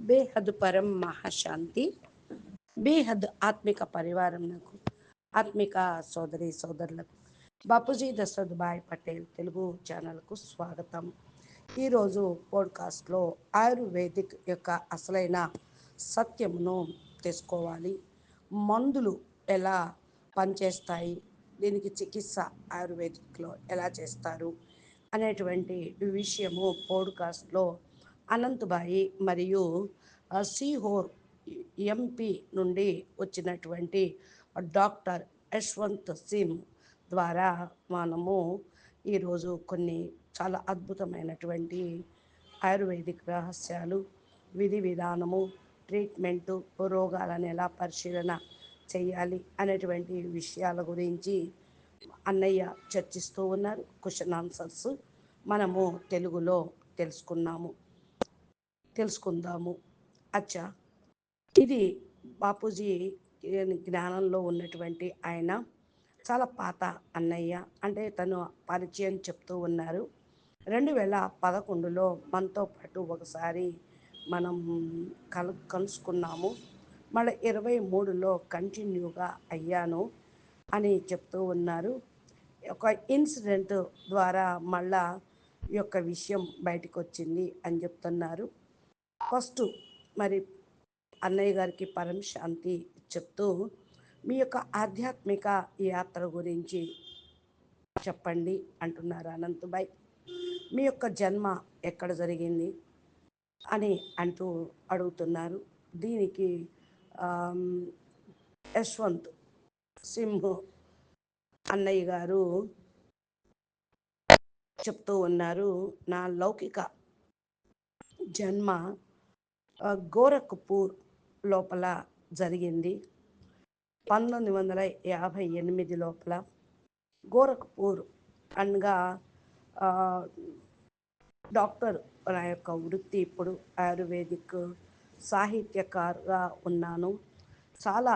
బేహద్ పరం మహాశాంతి. బేహద్ ఆత్మిక పరివారంకు, ఆత్మిక సోదరి సోదరులకు బాపూజీ దశరథ్ భాయ్ పటేల్ తెలుగు ఛానల్కు స్వాగతం. ఈరోజు పోడ్కాస్ట్లో ఆయుర్వేదిక్ యొక్క అసలైన సత్యమును తెలుసుకోవాలి. మందులు ఎలా పనిచేస్తాయి, దీనికి చికిత్స ఆయుర్వేదిక్లో ఎలా చేస్తారు అనేటువంటి విషయము పోడ్కాస్ట్లో అనంతబాయి మరియు సిహోర్ ఎంపీ నుండి వచ్చినటువంటి డాక్టర్ యశ్వంత్ సింగ్ ద్వారా మనము ఈరోజు కొన్ని చాలా అద్భుతమైనటువంటి ఆయుర్వేదిక్ రహస్యాలు, విధి విధానము, ట్రీట్మెంటు, రోగాలను ఎలా పరిశీలన చేయాలి అనేటువంటి విషయాల గురించి అన్నయ్య చర్చిస్తూ ఉన్నారు. క్వశ్చన్ ఆన్సర్స్ మనము తెలుగులో తెలుసుకున్నాము తెలుసుకుందాము. అచ్చా, ఇది బాపూజీ జ్ఞానంలో ఉన్నటువంటి ఆయన చాలా పాత అన్నయ్య. అంటే తను పరిచయం చెప్తూ ఉన్నారు. 2011లో మనతో పాటు ఒకసారి మనం కలుసుకున్నాము. మళ్ళీ 23లో కంటిన్యూగా అయ్యాను అని చెప్తూ ఉన్నారు. ఒక ఇన్సిడెంట్ ద్వారా మళ్ళా ఈ యొక్క విషయం బయటకు వచ్చింది అని చెప్తున్నారు. ఫస్ట్ మరి అన్నయ్య గారికి పరం శాంతి చెప్తూ, మీ యొక్క ఆధ్యాత్మిక యాత్ర గురించి చెప్పండి అంటున్నారు అనంతబాయ్. మీ యొక్క జన్మ ఎక్కడ జరిగింది అని అడుగుతున్నారు. దీనికి యశ్వంత్ సింహ్ అన్నయ్య గారు చెప్తూ ఉన్నారు, నా లౌకిక జన్మ గోరఖ్పూర్ లోపల జరిగింది. 1958 లోపల గోరఖ్పూర్ అనగా డాక్టర్ నా యొక్క వృత్తి. ఇప్పుడు ఆయుర్వేదిక్ సాహిత్యకారుగా ఉన్నాను. చాలా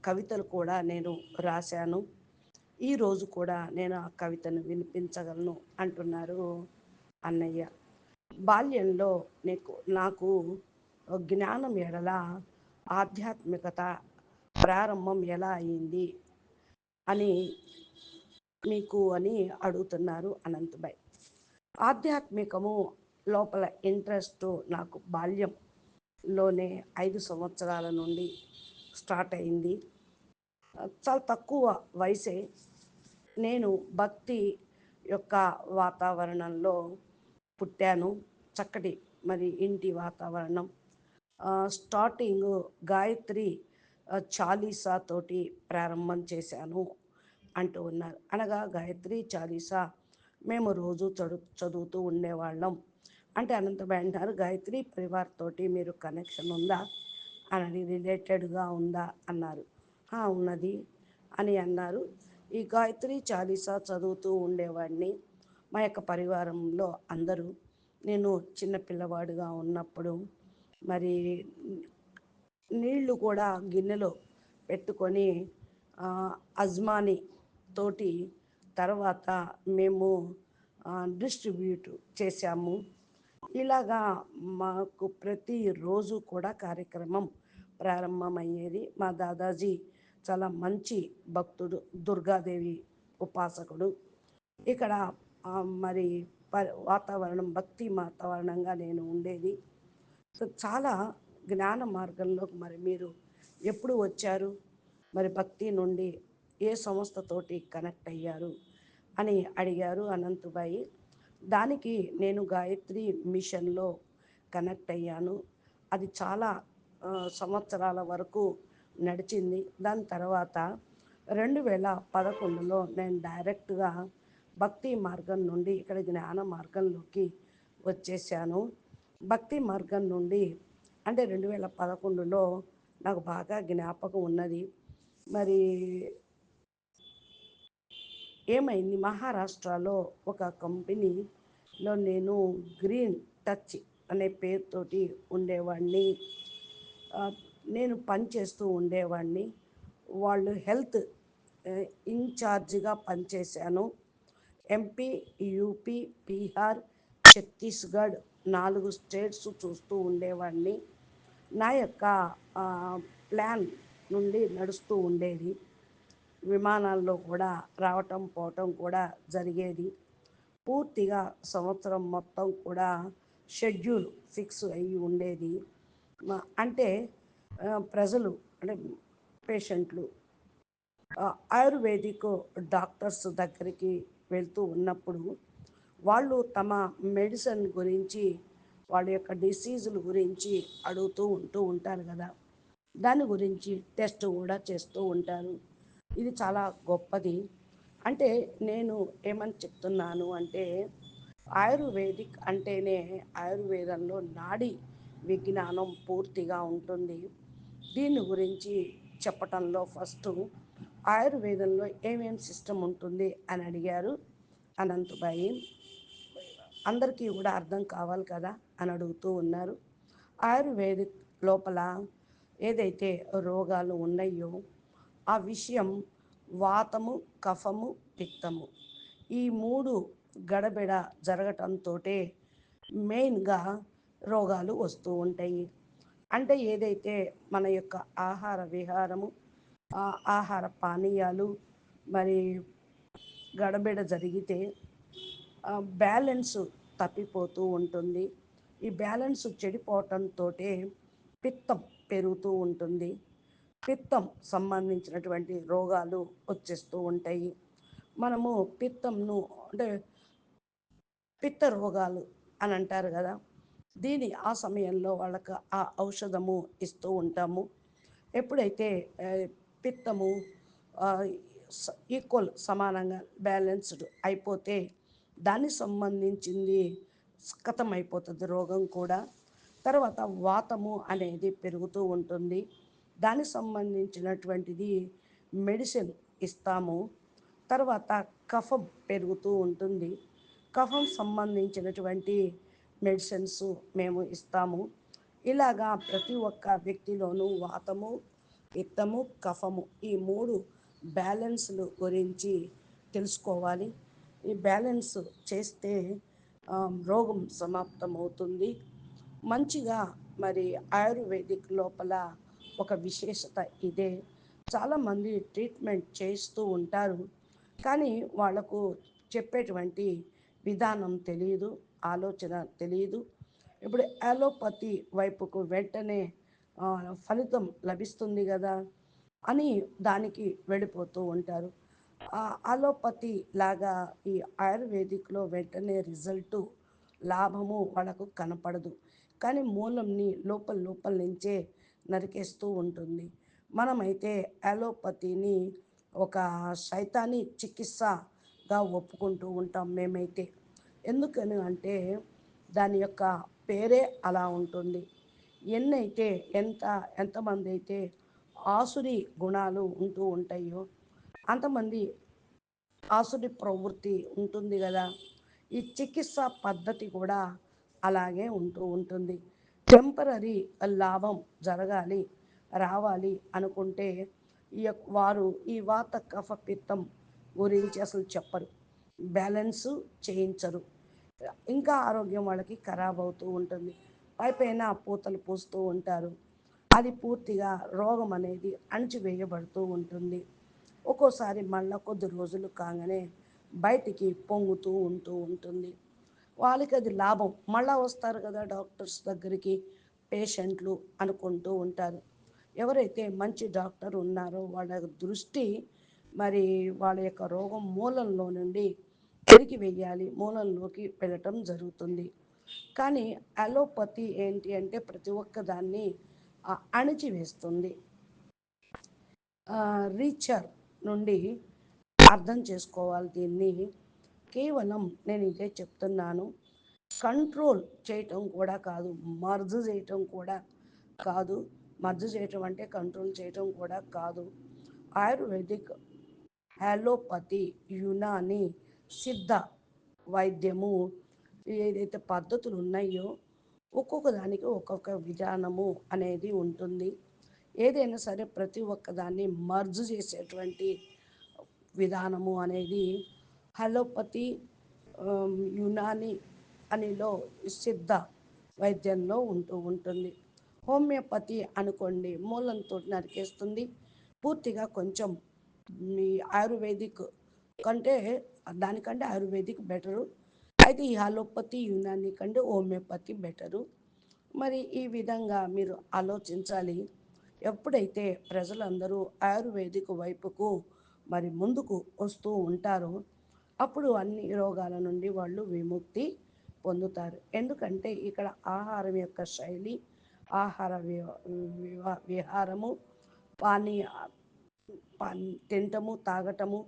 కవితలు కూడా నేను రాశాను. ఈరోజు కూడా నేను ఆ కవితను వినిపించగలను అంటున్నారు అన్నయ్య. బాల్యంలో నాకు జ్ఞానం ఎడల ఆధ్యాత్మికత ప్రారంభం ఎలా అయింది అని అడుగుతున్నారు అనంతబాయ్. ఆధ్యాత్మికము లోపల ఇంట్రెస్ట్ నాకు బాల్యంలోనే 5 సంవత్సరాల నుండి స్టార్ట్ అయింది. చాలా తక్కువ వయసే. నేను భక్తి యొక్క వాతావరణంలో పుట్టాను. చక్కటి ఇంటి వాతావరణం. స్టార్టింగ్ గాయత్రి చాలీసా తోటి ప్రారంభం చేశాను అంటూ ఉన్నారు. అనగా గాయత్రి చాలీసా మేము రోజు చదువుతూ ఉండేవాళ్ళం. అంటే అనంతబాయ్ అంటారు, గాయత్రి పరివార్ తోటి మీరు కనెక్షన్ ఉందా అని, రిలేటెడ్గా ఉందా అన్నారు. ఉన్నది అని అన్నారు. ఈ గాయత్రి చాలీసా చదువుతూ ఉండేవాడిని. మా యొక్క పరివారంలో అందరూ, నేను చిన్నపిల్లవాడుగా ఉన్నప్పుడు నీళ్లు కూడా గిన్నెలో పెట్టుకొని అజ్మాని తోటి తర్వాత మేము డిస్ట్రిబ్యూట్ చేశాము. ఇలాగా మాకు ప్రతిరోజు కూడా కార్యక్రమం ప్రారంభమయ్యేది. మా దాదాజీ చాలా మంచి భక్తుడు, దుర్గాదేవి ఉపాసకుడు. ఇక్కడ మరి వాతావరణం భక్తి వాతావరణంగా నేను ఉండేది. చాలా జ్ఞాన మార్గంలోకి మీరు ఎప్పుడు వచ్చారు, భక్తి నుండి ఏ సంస్థతోటి కనెక్ట్ అయ్యారు అని అడిగారు అనంతబాయి. దానికి నేను గాయత్రి మిషన్లో కనెక్ట్ అయ్యాను. అది చాలా సంవత్సరాల వరకు నడిచింది. దాని తర్వాత 2011లో నేను డైరెక్ట్గా భక్తి మార్గం నుండి ఇక్కడ జ్ఞాన మార్గంలోకి వచ్చేసాను. భక్తి మార్గం నుండి అంటే 2011లో నాకు బాగా జ్ఞాపకం ఉన్నది. ఏమైంది, మహారాష్ట్రలో ఒక కంపెనీలో నేను గ్రీన్ టచ్ అనే పేరుతోటి ఉండేవాడిని. నేను పనిచేస్తూ ఉండేవాడిని. వాళ్ళు హెల్త్ ఇన్ఛార్జిగా పనిచేశాను. MP, UP, Bihar, Chhattisgarh 4 states చూస్తూ ఉండేవాడిని. నా యొక్క ప్లాన్ నుండి నడుస్తూ ఉండేది. విమానాల్లో కూడా రావటం పోవటం కూడా జరిగేది. పూర్తిగా సంవత్సరం మొత్తం కూడా షెడ్యూల్ ఫిక్స్ అయ్యి ఉండేది. అంటే ప్రజలు అంటే పేషెంట్లు ఆయుర్వేదిక్ డాక్టర్స్ దగ్గరికి వెళ్తూ ఉన్నప్పుడు వాళ్ళు తమ మెడిసిన్ గురించి వాళ్ళ యొక్క డిసీజుల గురించి అడుగుతూ ఉంటారు కదా. దాని గురించి టెస్ట్ కూడా చేస్తూ ఉంటారు. ఇది చాలా గొప్పది. అంటే నేను ఏమని చెప్తున్నాను అంటే ఆయుర్వేదిక్ అంటేనే ఆయుర్వేదంలో నాడి విజ్ఞానం పూర్తిగా ఉంటుంది. దీని గురించి చెప్పటంలో ఫస్ట్ ఆయుర్వేదంలో ఏమేమి సిస్టమ్ ఉంటుంది అని అడిగారు అనంతబాయి. అందరికీ కూడా అర్థం కావాలి కదా అని అడుగుతూ ఉన్నారు. ఆయుర్వేదిక్ లోపల ఏదైతే రోగాలు ఉన్నాయో ఆ విషయం వాతము, కఫము, పిత్తము ఈ మూడు గడబిడ జరగటంతో మెయిన్గా రోగాలు వస్తూ ఉంటాయి. అంటే ఏదైతే మన యొక్క ఆహార విహారము, ఆహార పానీయాలు మరి గడబిడ జరిగితే బ్యాలెన్స్ తప్పిపోతూ ఉంటుంది. ఈ బ్యాలెన్స్ చెడిపోవటంతో పిత్తం పెరుగుతూ ఉంటుంది. పిత్తం సంబంధించినటువంటి రోగాలు వచ్చేస్తూ ఉంటాయి. మనము పిత్తంను అంటే పిత్త రోగాలు అని అంటారు కదా. ఆ సమయంలో వాళ్ళకి ఆ ఔషధము ఇస్తూ ఉంటాము. ఎప్పుడైతే పిత్తము ఈక్వల్ సమానంగా బ్యాలెన్స్డ్ అయిపోతే దానికి సంబంధించింది అయిపోతుంది రోగం కూడా. తర్వాత వాతము అనేది పెరుగుతూ ఉంటుంది. దానికి సంబంధించినటువంటిది మెడిసిన్ ఇస్తాము. తర్వాత కఫం పెరుగుతూ ఉంటుంది. కఫం సంబంధించినటువంటి మెడిసిన్స్ మేము ఇస్తాము. ఇలాగా ప్రతి ఒక్క వ్యక్తిలోనూ వాతము, పిత్తము, కఫము ఈ మూడు బ్యాలెన్స్లు గురించి తెలుసుకోవాలి. ఈ బ్యాలెన్స్ చేస్తే రోగం సమాప్తమవుతుంది. మంచిగా మరి ఆయుర్వేదిక్ లోపల ఒక విశేషత ఇదే. చాలామంది ట్రీట్మెంట్ చేస్తూ ఉంటారు కానీ వాళ్లకు చెప్పేటువంటి విధానం తెలియదు, ఆలోచన తెలియదు. ఇప్పుడు అలోపతి వైపుకు వెంటనే ఫలితం లభిస్తుంది కదా అని దానికి వెళ్ళిపోతూ ఉంటారు. అలోపతి లాగా ఈ ఆయుర్వేదిక్లో వెంటనే రిజల్టు లాభము వాళ్ళకు కనపడదు. కానీ మూలంని లోపల లోపల నుంచే నరికేస్తూ ఉంటుంది. మనమైతే అలోపతిని ఒక సైతానీ చికిత్సగా ఒప్పుకుంటూ ఉంటాం మేమైతే. ఎందుకని అంటే దాని యొక్క పేరే అలా ఉంటుంది. ఎన్నైతే ఎంత ఎంతమంది అయితే ఆసురి గుణాలు ఉంటూ ఉంటాయో అంతమంది ఆసుడి ప్రవృత్తి ఉంటుంది కదా. ఈ చికిత్స పద్ధతి కూడా అలాగే ఉంటూ ఉంటుంది. టెంపరీ లాభం జరగాలి రావాలి అనుకుంటే వారు ఈ వాత కఫ పిత్తం గురించి అసలు చెప్పరు, బ్యాలెన్సు చేయించరు. ఇంకా ఆరోగ్యం వాళ్ళకి ఖరాబ్ అవుతూ ఉంటుంది. పైపైన పూతలు పూస్తూ ఉంటారు. అది పూర్తిగా రోగం అనేది అణచివేయబడుతూ ఉంటుంది. ఒక్కోసారి మళ్ళీ కొద్ది రోజులు కాగానే బయటికి పొంగుతూ ఉంటుంది. వాళ్ళకి అది లాభం. మళ్ళా వస్తారు కదా డాక్టర్స్ దగ్గరికి పేషెంట్లు అనుకుంటూ ఉంటారు. ఎవరైతే మంచి డాక్టర్ ఉన్నారో వాళ్ళ దృష్టి మరి వాళ్ళ యొక్క రోగం మూలంలో నుండి తిరిగి వెయ్యాలి, మూలంలోకి వెళ్ళటం జరుగుతుంది. కానీ అలోపతి ఏంటి అంటే ప్రతి ఒక్క దాన్ని అణిచివేస్తుంది. రీచర్ నుండి అర్థం చేసుకోవాలి దీన్ని. కేవలం నేను ఇదే చెప్తున్నాను, కంట్రోల్ చేయటం కూడా కాదు, మర్జ్ చేయటం కూడా కాదు. మర్జ్ చేయటం అంటే కంట్రోల్ చేయటం కూడా కాదు. ఆయుర్వేదిక్, అలోపతి, యునాని, సిద్ధ వైద్యము ఏదైతే పద్ధతులు ఉన్నాయో ఒక్కొక్క దానికి ఒక్కొక్క విధానము అనేది ఉంటుంది. ఏదైనా సరే ప్రతి ఒక్కదాన్ని మర్జ్ చేసేటువంటి విధానము అనేది అలోపతి, యునాని అనిలో సిద్ధ వైద్యంలో ఉంటుంది. హోమియోపతి అనుకోండి మూలంతో నరికేస్తుంది, పూర్తిగా కొంచెం మీ ఆయుర్వేదిక్ కంటే దానికంటే ఆయుర్వేదిక్ బెటరు. అయితే ఈ అలోపతి యునాని కంటే హోమియోపతి బెటరు. మరి ఈ విధంగా మీరు ఆలోచించాలి. ఎప్పుడైతే ప్రజలందరూ ఆయుర్వేదిక్ వైపుకు మరి ముందుకు వస్తూ ఉంటారో అప్పుడు అన్ని రోగాల నుండి వాళ్ళు విముక్తి పొందుతారు. ఎందుకంటే ఇక్కడ ఆహారం యొక్క శైలి, ఆహార విహారము, పానీయ తినటము తాగటము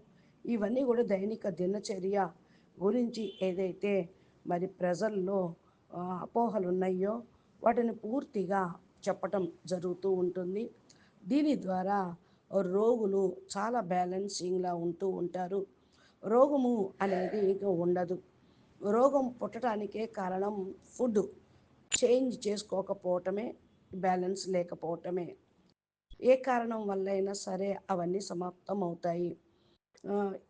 ఇవన్నీ కూడా దైనిక దినచర్య గురించి ఏదైతే మరి ప్రజల్లో అపోహలు ఉన్నాయో వాటిని పూర్తిగా చెప్పటం జరుగుతూ ఉంటుంది. దీని ద్వారా రోగులు చాలా బ్యాలెన్సింగ్లా ఉంటూ ఉంటారు. రోగము అనేది ఇక ఉండదు. రోగం పుట్టడానికే కారణం ఫుడ్ చేంజ్ చేసుకోకపోవటమే, బ్యాలెన్స్ లేకపోవటమే. ఏ కారణం వల్ల అయినా సరే అవన్నీ సమాప్తం అవుతాయి.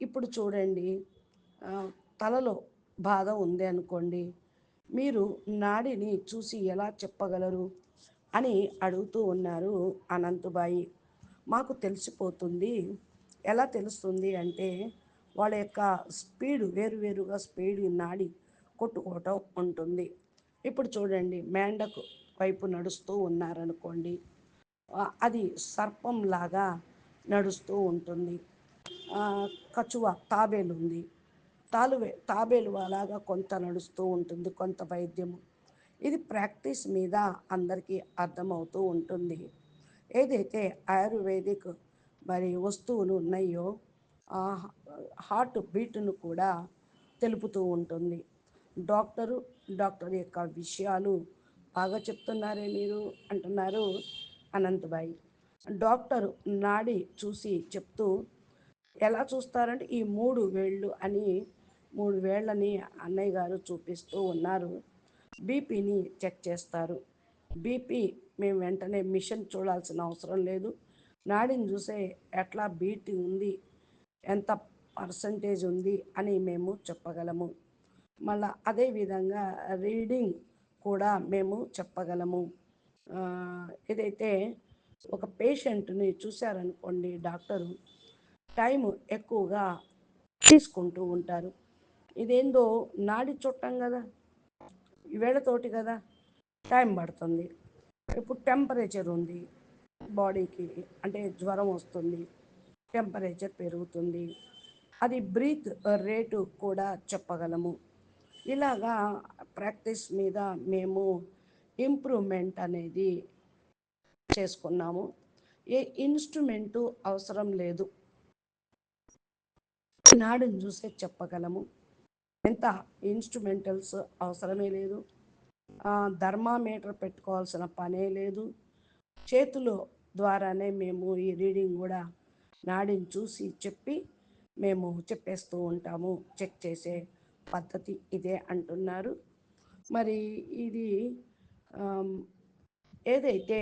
ఇప్పుడు చూడండి, తలలో బాధ ఉంది అనుకోండి, మీరు నాడిని చూసి ఎలా చెప్పగలరు అని అడుగుతూ ఉన్నారు అనంతబాయి. మాకు తెలిసిపోతుంది. ఎలా తెలుస్తుంది అంటే వాళ్ళ యొక్క స్పీడ్ వేరువేరుగా స్పీడ్ నాడి కొట్టుకోవటం ఉంటుంది. ఇప్పుడు చూడండి, మేండకు వైపు నడుస్తూ ఉన్నారనుకోండి, అది సర్పంలాగా నడుస్తూ ఉంటుంది. కచువ తాబేలు ఉంది, తాబేలు అలాగా కొంత నడుస్తూ ఉంటుంది, కొంత వైద్యము. ఇది ప్రాక్టీస్ మీద అందరికీ అర్థమవుతూ ఉంటుంది. ఏదైతే ఆయుర్వేదిక్ మరి వస్తువులు ఉన్నాయో హార్ట్ బీట్ను కూడా తెలుపుతూ ఉంటుంది. డాక్టరు డాక్టర్ యొక్క విషయాలు బాగా చెప్తున్నారే మీరు అంటున్నారు అనంతబాయి. డాక్టరు నాడి చూసి చెప్తూ ఎలా చూస్తారంటే ఈ 3 వేళ్ళు అని 3 వేళ్ళని అన్నయ్య గారు చూపిస్తూ ఉన్నారు. బీపీని చెక్ చేస్తారు. బీపీ మేము వెంటనే మిషన్ చూడాల్సిన అవసరం లేదు, నాడిని చూసే ఎట్లా బీపీ ఉంది, ఎంత పర్సంటేజ్ ఉంది అని మేము చెప్పగలము. మళ్ళీ అదేవిధంగా రీడింగ్ కూడా మేము చెప్పగలము. ఏదైతే ఒక పేషెంట్ని చూశారనుకోండి, డాక్టరు టైం ఎక్కువగా తీసుకుంటూ ఉంటారు. ఇదేందో నాడి చుట్టం కదా, వేళతోటి కదా, టైం పడుతుంది. ఇప్పుడు టెంపరేచర్ ఉంది బాడీకి, అంటే జ్వరం వస్తుంది, టెంపరేచర్ పెరుగుతుంది, అది బ్రీత్ రేటు కూడా చెప్పగలము. ఇలాగా ప్రాక్టీస్ మీద మేము ఇంప్రూవ్మెంట్ అనేది చేసుకున్నాము. ఏ ఇన్స్ట్రుమెంటు అవసరం లేదు, నాడుని చూసే చెప్పగలము. ఎంత ఇన్స్ట్రుమెంటల్స్ అవసరమే లేదు, థర్మామీటర్ పెట్టుకోవాల్సిన పనే లేదు. చేతుల ద్వారానే మేము ఈ రీడింగ్ కూడా నాడిని చూసి చెప్పి మేము చెప్పేస్తూ ఉంటాము. చెక్ చేసే పద్ధతి ఇదే అంటున్నారు. మరి ఇది ఏదైతే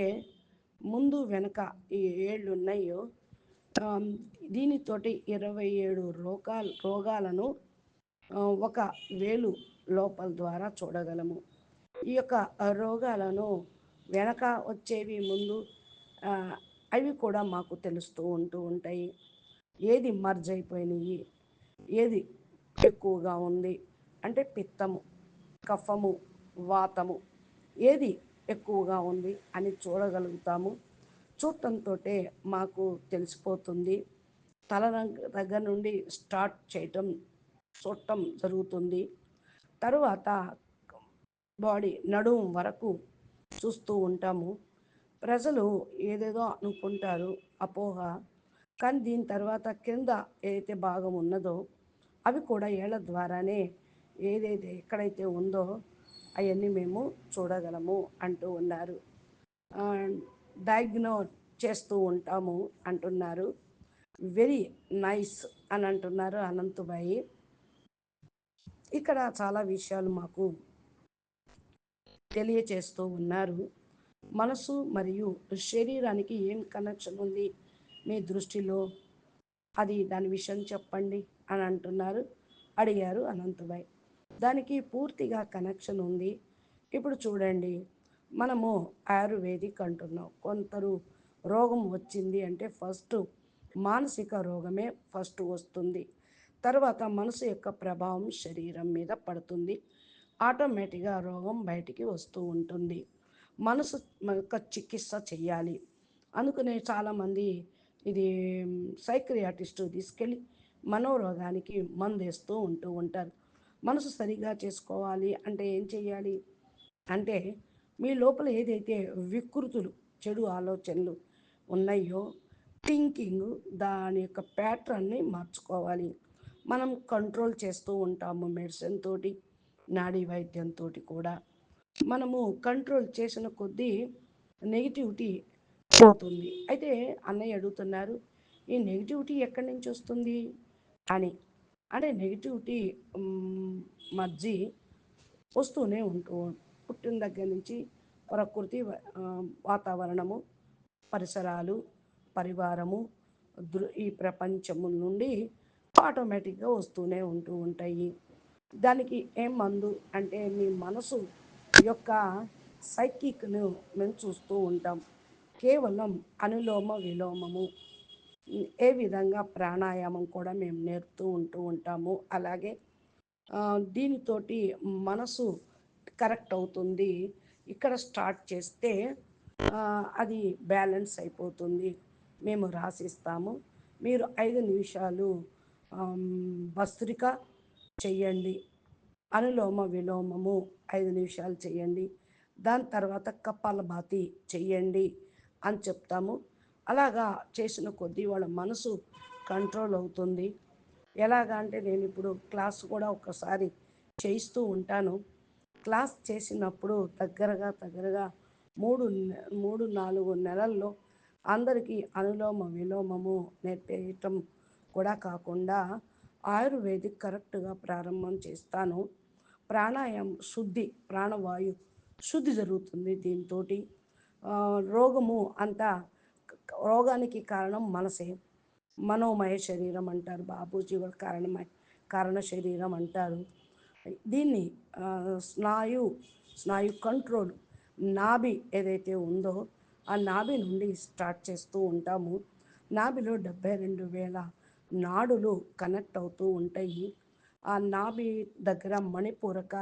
ముందు వెనక ఈ ఏళ్ళు ఉన్నాయో దీనితోటి 27 రోగాలను ఒక వేలు లోపల ద్వారా చూడగలము. ఈ యొక్క రోగాలను వెనక వచ్చేవి ముందు అవి కూడా మాకు తెలుస్తూ ఉంటాయి. ఏది మర్జ్ అయిపోయినాయి, ఏది ఎక్కువగా ఉంది అంటే పిత్తము, కఫము, వాతము ఏది ఎక్కువగా ఉంది అని చూడగలుగుతాము. చూడటంతో మాకు తెలిసిపోతుంది. తల దగ్గర నుండి స్టార్ట్ చేయటం చూడటం జరుగుతుంది. తరువాత బాడీ నడుము వరకు చూస్తూ ఉంటాము. ప్రజలు ఏదేదో అనుకుంటారు, అపోహ. కానీ దీని తర్వాత కింద ఏదైతే భాగం ఉన్నదో అవి కూడా ఏళ్ళ ద్వారానే ఏదైతే ఎక్కడైతే ఉందో అవన్నీ మేము చూడగలము అంటూ ఉన్నారు. డయాగ్నో చేస్తూ ఉంటాము అంటున్నారు. వెరీ నైస్ అని అంటున్నారు అనంతబాయి. ఇక్కడ చాలా విషయాలు మాకు తెలియచేస్తూ ఉన్నారు. మనసు మరియు శరీరానికి ఏం కనెక్షన్ ఉంది మీ దృష్టిలో, అది దాని విషయం చెప్పండి అని అడిగారు అనంతబాయ్. దానికి పూర్తిగా కనెక్షన్ ఉంది. ఇప్పుడు చూడండి, మనము ఆయుర్వేదిక్ అంటున్నాం. కొందరు రోగం వచ్చింది అంటే ఫస్ట్ మానసిక రోగమే ఫస్ట్ వస్తుంది. తర్వాత మనసు యొక్క ప్రభావం శరీరం మీద పడుతుంది. ఆటోమేటిక్గా రోగం బయటికి వస్తూ ఉంటుంది. మనసు యొక్క చికిత్స చేయాలి అనుకునే చాలామంది ఇది సైక్రియాటిస్ట్ తీసుకెళ్ళి మనోరోగానికి మందేస్తూ ఉంటూ ఉంటారు. మనసు సరిగా చేసుకోవాలి అంటే ఏం చేయాలి అంటే మీ లోపల ఏదైతే వికృతులు చెడు ఆలోచనలు ఉన్నాయో థింకింగ్ దాని యొక్క ప్యాటర్న్ని మార్చుకోవాలి. మనం కంట్రోల్ చేస్తూ ఉంటాము మెడిసిన్ తోటి, నాడీ వైద్యంతో కూడా. మనము కంట్రోల్ చేసిన కొద్దీ నెగిటివిటీ పోతుంది. అయితే అన్నయ్య అడుగుతున్నారు, ఈ నెగిటివిటీ ఎక్కడి నుంచి వస్తుంది అని. అంటే నెగిటివిటీ మర్జీ వస్తూనే ఉంటూ పుట్టిన దగ్గర నుంచి ప్రకృతి వాతావరణము, పరిసరాలు, పరివారము, ఈ ప్రపంచము నుండి ఆటోమేటిక్గా వస్తూనే ఉంటూ ఉంటాయి. దానికి ఏం మందు అంటే మీ మనసు యొక్క సైకిక్ను మేము చూస్తూ ఉంటాం. కేవలం అనులోమ విలోమము, ఏ విధంగా ప్రాణాయామం కూడా మేము నేర్పుతూ ఉంటూ ఉంటాము. అలాగే దీనితోటి మనసు కరెక్ట్ అవుతుంది. ఇక్కడ స్టార్ట్ చేస్తే అది బ్యాలెన్స్ అయిపోతుంది. మేము రాసిస్తాము. మీరు 5 నిమిషాలు భస్త్రిక చెయ్యండి, అనులోమ విలోమము 5 నిమిషాలు చేయండి, దాని తర్వాత కపాలభాతి చెయ్యండి అని చెప్తాము. అలాగా చేసిన కొద్దీ వాళ్ళ మనసు కంట్రోల్ అవుతుంది. ఎలాగా అంటే నేను ఇప్పుడు క్లాస్ కూడా ఒకసారి చేయిస్తూ ఉంటాను. క్లాస్ చేసినప్పుడు దగ్గరగా 3-4 నెలల్లో అందరికీ అనులోమ విలోమము నేర్పేయటం కూడా కాకుండా ఆయుర్వేదిక్ కరెక్ట్గా ప్రారంభం చేస్తాను. ప్రాణాయామం శుద్ధి, ప్రాణవాయు శుద్ధి జరుగుతుంది దీంతో. రోగము అంతా, రోగానికి కారణం మనసే. మనోమయ శరీరం అంటారు, బాబూజీ కూడా కారణ శరీరం అంటారు దీన్ని. స్నాయు కంట్రోల్, నాభి ఏదైతే ఉందో ఆ నాభి నుండి స్టార్ట్ చేస్తూ ఉంటాము. నాభిలో 72,000 నాడులు కనెక్ట్ అవుతూ ఉంటాయి. ఆ నాభి దగ్గర మణిపూరక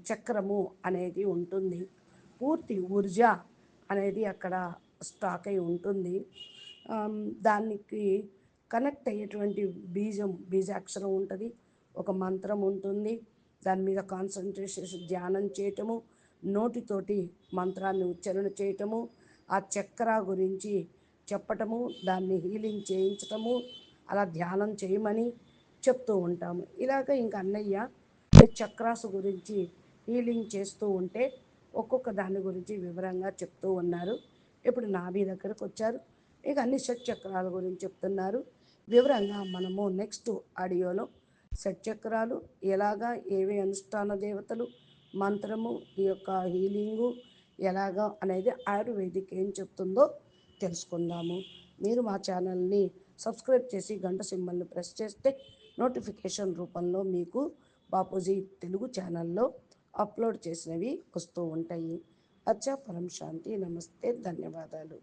చక్రము అనేది ఉంటుంది. పూర్తి ఊర్జ అనేది అక్కడ స్టాక్ అయి ఉంటుంది. దానికి కనెక్ట్ అయ్యేటువంటి బీజాక్షరం ఉంటుంది, ఒక మంత్రం ఉంటుంది. దాని మీద కాన్సన్ట్రేషన్ ధ్యానం చేయటము, నోటితోటి మంత్రాన్ని ఉచ్చారణ చేయటము, ఆ చక్ర గురించి చెప్పటము, దాన్ని హీలింగ్ చేయించటము, అలా ధ్యానం చేయమని చెప్తూ ఉంటాము. ఇలాగ ఇంక అన్నయ్య చక్రాసు గురించి హీలింగ్ చేస్తూ ఉంటే ఒక్కొక్క దాని గురించి వివరంగా చెప్తూ ఉన్నారు. ఇప్పుడు నాభి దగ్గరకు వచ్చారు, ఇక అన్ని షట్ చక్రాల గురించి చెప్తున్నారు వివరంగా. మనము నెక్స్ట్ ఆడియోలో షట్ చక్రాలు ఎలాగా, ఏవి అనుష్ఠాన దేవతలు, మంత్రము, ఈ యొక్క హీలింగు ఎలాగా అనేది ఆయుర్వేదిక్ ఏం చెప్తుందో తెలుసుకుందాము. మీరు మా ఛానల్ని సబ్స్క్రైబ్ చేసి గంట సింబల్ని ప్రెస్ చేస్తే నోటిఫికేషన్ రూపంలో మీకు బాపూజీ తెలుగు ఛానల్లో అప్లోడ్ చేసినవి వస్తూ ఉంటాయి. అచ్చా, పరం శాంతి, నమస్తే, ధన్యవాదాలు.